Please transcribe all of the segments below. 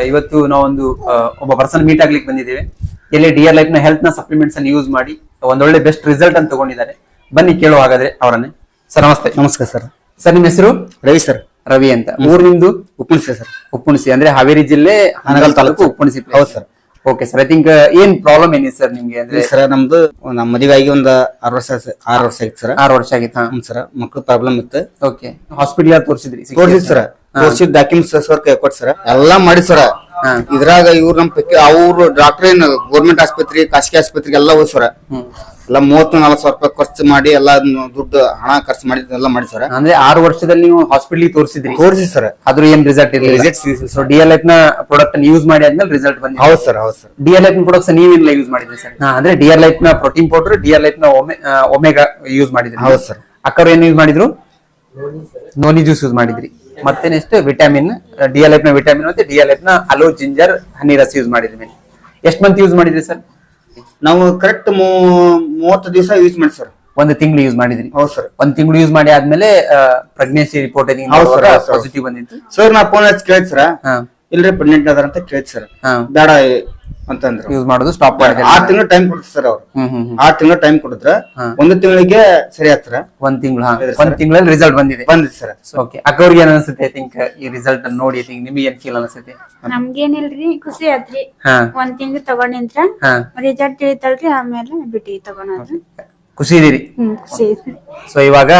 ಇವತ್ತು ನಾವೊಂದು ಒಬ್ಬ ಪರ್ಸನ್ ಮೀಟ್ ಆಗ್ಲಿಕ್ಕೆ ಬಂದಿದ್ದೇವೆ. ಇಲ್ಲಿ ಡಿಯರ್ ಲೈಫ್ ನ ಹೆಲ್ತ್ ನ ಸಪ್ಲಿಮೆಂಟ್ಸ್ ಅನ್ನು ಯೂಸ್ ಮಾಡಿ ಒಂದೊಳ್ಳೆ ಬೆಸ್ಟ್ ರಿಸಲ್ಟ್ ಅನ್ನು ತಗೊಂಡಿದ್ದಾರೆ. ಬನ್ನಿ ಕೇಳುವ ಹಾಗಾದ್ರೆ ಅವರನ್ನೇ. ಸರ್ ನಮಸ್ತೆ. ನಮಸ್ಕಾರ ಸರ್. ಸರ್ ನಿಮ್ಮ ಹೆಸರು? ರವಿ ಸರ್. ರವಿ ಅಂತ. ಊರು ನಿಮ್ದು? ಉಪ್ಪುಣಸಿ ಸರ್. ಉಪ್ಪುಣಸಿ ಅಂದ್ರೆ ಹಾವೇರಿ ಜಿಲ್ಲೆ ಹಾನಗಲ್ ತಾಲೂಕು ಉಪ್ಪುಣಸಿ. ಹೌದು sir. Okay sir, I think ಏನ್ ಪ್ರಾಬ್ಲಮ್ ಏನಿದೆ ಸರ್ ನಿಮ್ಗೆ? ಅಂದ್ರೆ ಸರ್ ನಮ್ದು ನಮ್ಮ ಮದುವೆ ಆಗಿ ಒಂದು 6 ವರ್ಷ ಆಗಿತ್ತು ಸರ್. 6 ವರ್ಷ ಆಗಿತ್ತು. ಹ್ಮ್ ಸರ್, ಮಕ್ಳು ಪ್ರಾಬ್ಲಮ್ ಇತ್ತು. ಓಕೆ, ಹಾಸ್ಪಿಟಲ್ ತೋರಿಸಿದ್ರಿ? ತೋರಿಸಿದ್ ಸರ್, ತೋರಿಸಿದ್ ಡಾಕ್ಯುಮೆಂಟ್ಸ್ ಸರ್ ಕೊಟ್ಟು ಸರ್ ಎಲ್ಲಾ ಮಾಡಿ ಸರ್. ಇದ್ರಾಗ ಇವ್ರು ನಮ್ ಅವ್ರು ಡಾಕ್ಟರ್ ಏನ್ ಗೌರ್ಮೆಂಟ್ ಆಸ್ಪತ್ರೆ, ಖಾಸಗಿ ಆಸ್ಪತ್ರೆಗೆ ಎಲ್ಲ ಹೋದ್ ಸರ್. ಎಲ್ಲ 30-40 ಸಾವಿರ ರೂಪಾಯಿ ಖರ್ಚು ಮಾಡಿ ಎಲ್ಲ ದುಡ್ಡು ಹಣ ಖರ್ಚು ಮಾಡಿ ಎಲ್ಲ ಮಾಡಿ ಸರ್. ಅಂದ್ರೆ 6 ವರ್ಷದಲ್ಲಿ ನೀವು ಹಾಸ್ಪಿಟಲ್ ತೋರಿಸಿದ್ರಿ? ತೋರಿಸಿ ಸರ್, ಅದ್ರ ಏನ್ ರಿಸಲ್ಟ್ ಇರಲಿಲ್ಲ. ಸೊ ಡಿಎಲ್ಎಫ್ ನ ಪ್ರಾಡಕ್ಟ್ ಯೂಸ್ ಮಾಡಿ ಆದ್ಮೇಲೆ ರಿಸಲ್ಟ್ ಬಂದಿದೆ. ಹೌದು ಸರ್. ಹೌದು ಸರ್. ಡಿಎಲ್ಎಫ್ ನ ಪ್ರಾಡಕ್ಟ್ಸ್ ನೀವೇನೆಲ್ಲ ಯೂಸ್ ಮಾಡಿದ್ರಿ ಸರ್? ಅಂದ್ರೆ ಡಿಎಲ್ಎಫ್ ನ ಪ್ರೋಟೀನ್ ಪೌಡರ್, ಡಿಎಲ್ಎಫ್ ನ ಒಮೆಗಾ ಯೂಸ್ ಮಾಡಿದ್ರಿ? ಹೌದು ಸರ್. ಅಕ್ಕರು ಏನ್ ಯೂಸ್ ಮಾಡಿದ್ರು? ನೋನಿ ಜ್ಯೂಸ್ ಯೂಸ್ ಮಾಡಿದ್ರಿ. ಮತ್ತೆ ನೆಕ್ಸ್ಟ್ ವಿಟಮಿನ್, ಡಿಎಲ್ಎಫ್ ನ ವಿಟಮಿನ್ ಮತ್ತೆ ಡಿಎಲ್ಎಫ್ ನ ಅಲೋ ಜಿಂಜರ್ ಹನಿ ರಸ ಯೂಸ್ ಮಾಡಿದ್ರಿ. ಎಷ್ಟು ಮಂತ್ ಯೂಸ್ ಮಾಡಿದ್ರಿ ಸರ್? ನಾವು ಕರೆಕ್ಟ್ 30 ದಿವಸ ಯೂಸ್ ಮಾಡಿ ಸರ್. 1 ತಿಂಗಳು ಯೂಸ್ ಮಾಡಿದ್ರಿ? ಹೌದು ಸರ್. 1 ತಿಂಗಳು ಯೂಸ್ ಮಾಡಿ ಆದ್ಮೇಲೆ ಪ್ರೆಗ್ನೆನ್ಸಿ ರಿಪೋರ್ಟ್ ಪಾಸಿಟಿವ್ ಬಂದಿತ್ತು ಸರ್. ನಾ ಫೋನ್ ಹಚ್ಚಿ ಕೇಳಿದ್ ಸರ್, ಇಲ್ರಿ ಪ್ರೆಗ್ನೆಂಟ್ ಅದಾರ ಅಂತ ಕೇಳಿದ್ ಸರ್. ಬೇಡ ಅಂತಂದ್ರು, ಯೂಸ್ ಮಾಡೋದು ಸ್ಟಾಪ್ ಮಾಡಿದ್ರೆ. 6 ತಿಂಗಳು ಟೈಮ್ ಕೊಡ್ತಾರೆ ಸರ್ ಅವ್ರು. 6 ತಿಂಗಳು ಟೈಮ್ ಕೊಟ್ಟಿದ್ರ 1 ತಿಂಗಳಿಗೆ ಸರಿ ಆಗ್ತಾರ. 1 ತಿಂಗಳು 1 ತಿಂಗಳಲ್ಲಿ ರಿಸಲ್ಟ್ ಬಂದಿದೆ ಸರ್. ಓಕೆ, ಅಕ್ಕವ್ರಿಗೆ ಏನ್ ಅನ್ಸುತ್ತೆ? ಐ ಥಿಂಕ್ ಈ ರಿಸಲ್ಟ್ ಅನ್ನು ನೋಡಿ ಐ ಥಿಂಕ್ ನಿಮಗೆ ಏನ್ ಫೀಲ್ ಅನ್ಸುತ್ತೆ? ನಮ್ಗೇನಿಲ್ರಿ, ಖುಷಿ ಆತ್ರಿ. 1 ತಿಂಗಳು ತಗೊಂಡಿಂತ್ರ ರಿಸಲ್ಟ್ ತಿಳಿತಲ್ರಿ, ಆಮೇಲೆ ಬಿಟ್ಟಿ ತಗೊಂಡ್ರಿ. ಖುಷಿ ಇದೀರಿ? ಖುಷಿ ಐತ್ರಿ. ಸೊ ಇವಾಗ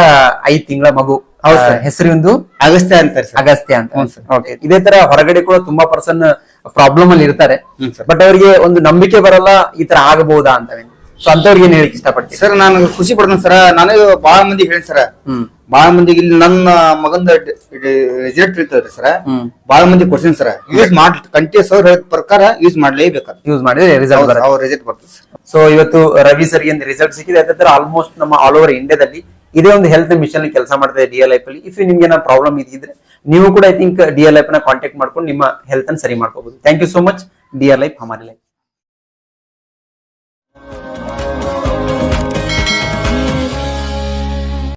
5 ತಿಂಗಳ ಮಗು. ಹೌದು ಸರ್. ಹೆಸರು ಒಂದು ಅಗಸ್ತ್ಯ ಅಂತಾರೆ ಸರ್. ಅಗಸ್ತ್ಯ ಅಂತ. ಓಕೆ, ಇದೇ ತರ ಹೊರಗಡೆ ಕೂಡ ತುಂಬಾ ಪರ್ಸನ್ ಪ್ರಾಬ್ಲಮ್ ಅಲ್ಲಿ ಇರ್ತಾರೆ, ಬಟ್ ಅವರಿಗೆ ಒಂದು ನಂಬಿಕೆ ಬರಲ್ಲ ಈ ತರ ಆಗಬಹುದಾ ಅಂತ. ಸೊ ಅಂತವ್ರಿಗೆ ಏನ್ ಹೇಳಿಕ್ ಇಷ್ಟಪಡ್ತೀನಿ ಸರ್? ನಾನು ಖುಷಿ ಪಡ್ತೀನಿ ಸರ್. ನನಗೆ ಬಹಳ ಮಂದಿ ಹೇಳಿ ಸರ್, ಬಹಳ ಮಂದಿಗೆ ಇಲ್ಲಿ ನನ್ನ ಮಗಂದ ರಿಸಲ್ಟ್ ತಿಳಿತದ್ರಿ ಸರ್. ಬಹಳ ಮಂದಿ ಕೊಡ್ತೀನಿ ಸರ್. ಯೂಸ್ ಮಾಡಿ ಕಂಟಿನ್ಯೂಸ್ ಅವ್ರ ಪ್ರಕಾರ ಯೂಸ್ ಮಾಡ್ಲೇಬೇಕು. ಯೂಸ್ ಮಾಡಿದ್ರೆ ರಿಸಲ್ಟ್ ಬರ್ತದೆ. ಸೊ ಇವತ್ತು ರವಿ ಸರ್ ಏನ್ ರಿಸಲ್ಟ್ ಸಿಕ್ಕಿದೆ, ಅದೇ ತರ ಆಲ್ಮೋಸ್ಟ್ ನಮ್ಮ ಆಲ್ ಓವರ್ ಇಂಡಿಯಾದಲ್ಲಿ ಇದೇ ಒಂದು ಹೆಲ್ತ್ ಮಿಷನ್ ಕೆಲಸ ಮಾಡ್ತಾ ಇದೆ ಡಿಎಲ್ ಲೈಫ್ ಅಲ್ಲಿ. ಇಫ್ ನಿಮ್ಗೆ ಏನೋ ಪ್ರಾಬ್ಲಮ್ ಇದ್ರೆ ನೀವು ಕೂಡ ಐ ಥಿಂಕ್ ಡಿಎಲ್ ಲೈಫ್ ನ ಕಾಂಟ್ಯಾಕ್ಟ್ ಮಾಡ್ಕೊಂಡು ನಿಮ್ಮ ಹೆಲ್ತ್ ಅನ್ನು ಸರಿ ಮಾಡ್ಕೋಬಹುದು. Thank you so much. DL life ಹಮಾರಿ ಲೈಫ್.